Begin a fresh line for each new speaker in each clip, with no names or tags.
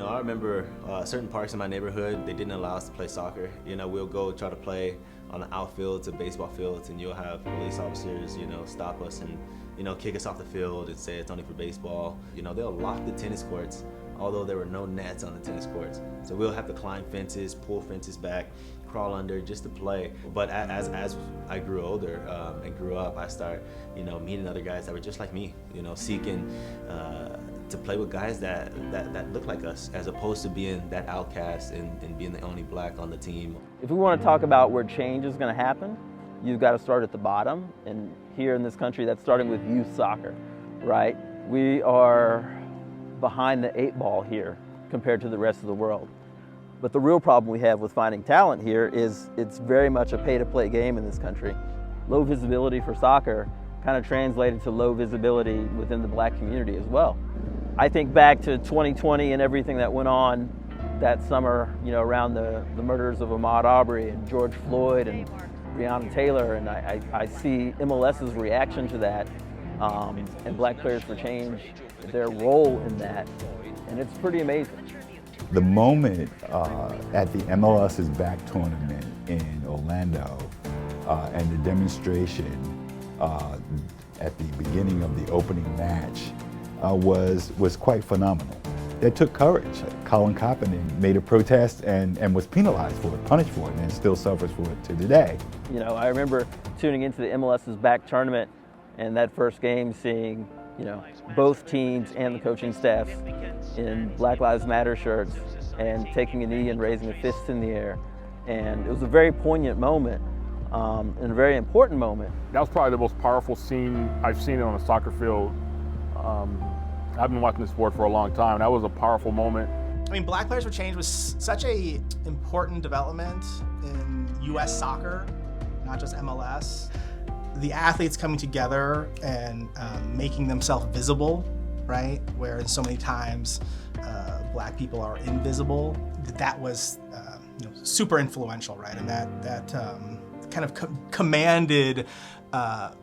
I remember certain parks in my neighborhood, they didn't allow us to play soccer. We'll go try to play on the outfields of baseball fields, and you'll have police officers, stop us and, kick us off the field and say it's only for baseball. They'll lock the tennis courts, although there were no nets on the tennis courts. So we'll have to climb fences, pull fences back, crawl under just to play. But as I grew older and grew up, I started, meeting other guys that were just like me, seeking to play with guys that look like us, as opposed to being that outcast and being the only black on the team.
If we want to talk about where change is going to happen, you've got to start at the bottom. And here in this country, that's starting with youth soccer, right? We are behind the 8 ball here compared to the rest of the world. But the real problem we have with finding talent here is it's very much a pay-to-play game in this country. Low visibility for soccer kind of translated to low visibility within the black community as well. I think back to 2020 and everything that went on that summer, around the murders of Ahmaud Arbery and George Floyd and Breonna Taylor, and I see MLS's reaction to that, and Black Players for Change, their role in that, and it's pretty amazing.
The moment at the MLS's back tournament in Orlando and the demonstration at the beginning of the opening match was quite phenomenal. It took courage. Colin Kaepernick made a protest and was penalized for it, punished for it, and still suffers for it to today.
I remember tuning into the MLS's back tournament and that first game seeing, both teams and the coaching staff in Black Lives Matter shirts and taking a knee and raising a fist in the air. And it was a very poignant moment and a very important moment.
That was probably the most powerful scene I've seen on a soccer field. I've been watching this sport for a long time. That was a powerful moment.
Black Players for Change was such a important development in U.S. soccer, not just MLS. The athletes coming together and making themselves visible, right? Where so many times black people are invisible. That was super influential, right? And that kind of commanded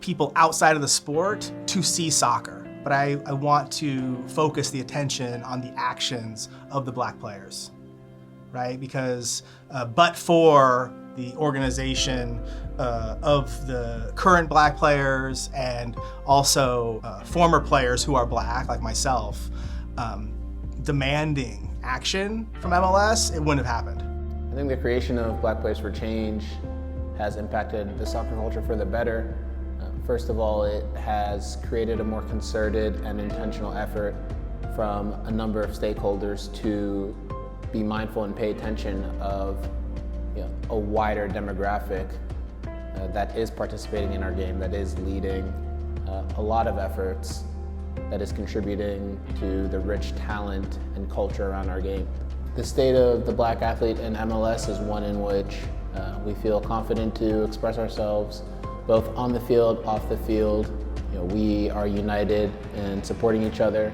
people outside of the sport to see soccer. But I want to focus the attention on the actions of the black players, right? Because but for the organization of the current black players and also former players who are black, like myself, demanding action from MLS, it wouldn't have happened.
I think the creation of Black Players for Change has impacted the soccer culture for the better. First of all, it has created a more concerted and intentional effort from a number of stakeholders to be mindful and pay attention of a wider demographic that is participating in our game, that is leading a lot of efforts, that is contributing to the rich talent and culture around our game. The state of the black athlete in MLS is one in which we feel confident to express ourselves, both on the field, off the field. We are united in supporting each other.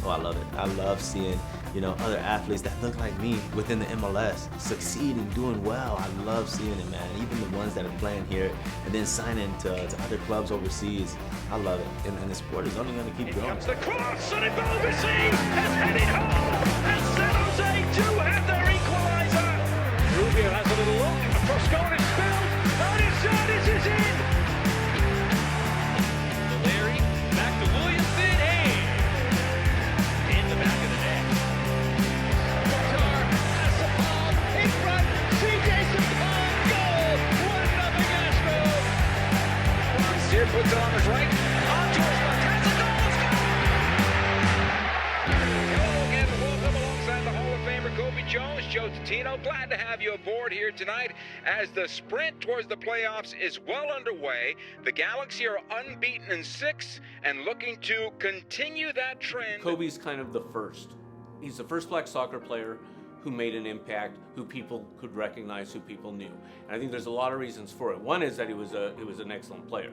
Oh, I love it. I love seeing, other athletes that look like me within the MLS succeeding, doing well. I love seeing it, man. Even the ones that are playing here and then signing to other clubs overseas. I love it. And the sport is only going to keep growing.
Comes the cross, and Cobi has headed home, and San Jose do have their equalizer. Rubio has a little look, across goal is spilled, and his shot is in. Larry, back to Williamson, and in the back of the net. Qatar has the ball in front, CJ Sapong, goal, 1-0 Astros. Steer puts it on his right, on George Marquez, a goal, it's gone! Hello again, welcome alongside the Hall of Famer Cobi Jones, Joe Tatino. Glad to have you aboard here tonight as the sprint towards the playoffs is well underway. The Galaxy are unbeaten in 6 and looking to continue that trend.
Cobi's kind of the first. He's the first black soccer player who made an impact, who people could recognize, who people knew. And I think there's a lot of reasons for it. One is that he was an excellent player.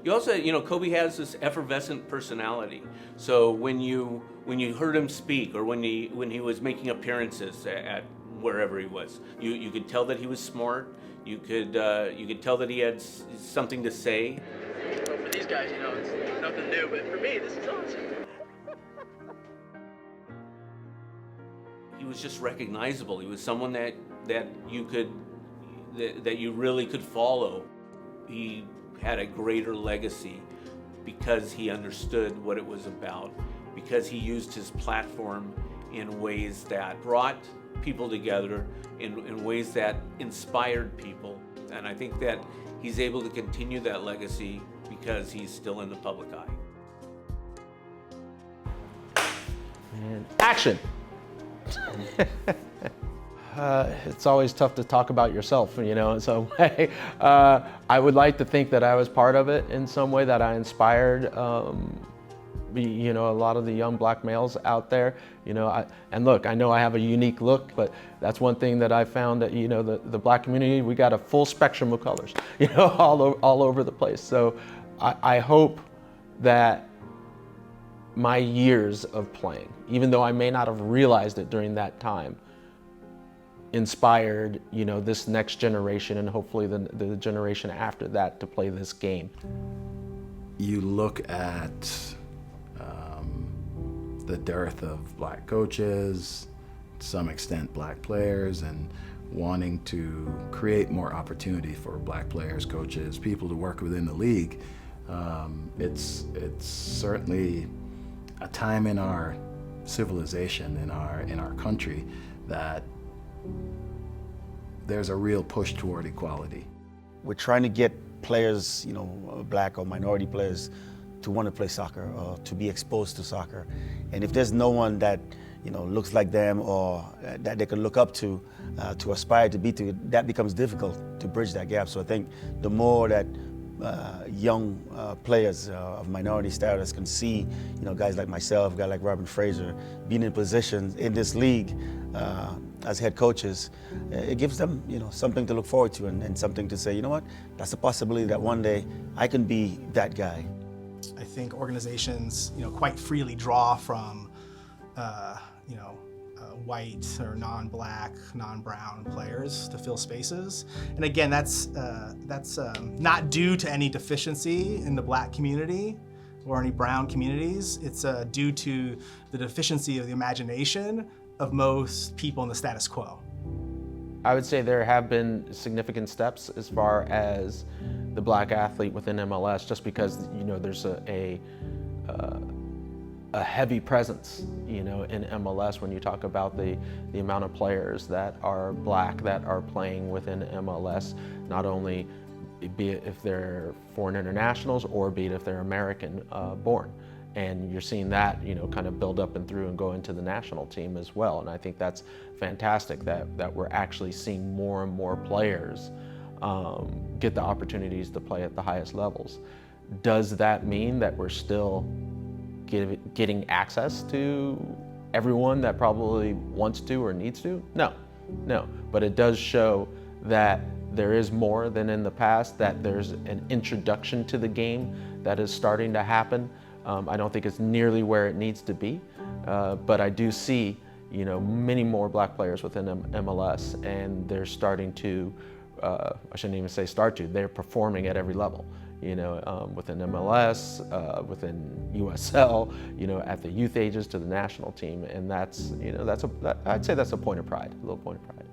You also, Cobi has this effervescent personality. So when you heard him speak, or when he was making appearances at wherever he was, you could tell that he was smart. You could tell that he had something to say.
Well, for these guys, it's nothing new, but for me, this is awesome.
He was just recognizable. He was someone that you really could follow. He had a greater legacy because he understood what it was about, because he used his platform in ways that brought people together, in ways that inspired people. And I think that he's able to continue that legacy because he's still in the public eye.
And action!
It's always tough to talk about yourself, in some way. I would like to think that I was part of it in some way, that I inspired, a lot of the young black males out there. And look, I know I have a unique look, but that's one thing that I found that, the black community, we got a full spectrum of colors, all over the place. So I hope that my years of playing, even though I may not have realized it during that time, inspired, this next generation, and hopefully the generation after that, to play this game.
You look at the dearth of black coaches, to some extent black players, and wanting to create more opportunity for black players, coaches, people to work within the league. It's certainly a time in our civilization, in our country, that there's a real push toward equality.
We're trying to get players, black or minority players, to want to play soccer or to be exposed to soccer. And if there's no one that looks like them or that they can look up to aspire to be to, that becomes difficult to bridge that gap. So I think the more that young players of minority status can see, guys like myself, guys like Robin Fraser, being in positions in this league as head coaches, it gives them, something to look forward to, and something to say, what, that's a possibility that one day I can be that guy.
I think organizations, quite freely draw from, white or non-black, non-brown players to fill spaces. And again, that's not due to any deficiency in the black community or any brown communities. It's due to the deficiency of the imagination of most people in the status quo.
I would say there have been significant steps as far as the black athlete within MLS, just because there's a heavy presence, in MLS when you talk about the amount of players that are black that are playing within MLS, not only be it if they're foreign internationals or be it if they're American born. And you're seeing that, kind of build up and through and go into the national team as well. And I think that's fantastic that we're actually seeing more and more players get the opportunities to play at the highest levels. Does that mean that we're still getting access to everyone that probably wants to or needs to? No. But it does show that there is more than in the past, that there's an introduction to the game that is starting to happen. I don't think it's nearly where it needs to be, but I do see, many more black players within MLS, and they're starting to, I shouldn't even say start to, they're performing at every level. Within MLS, within USL, at the youth ages to the national team, and I'd say that's a point of pride, a little point of pride.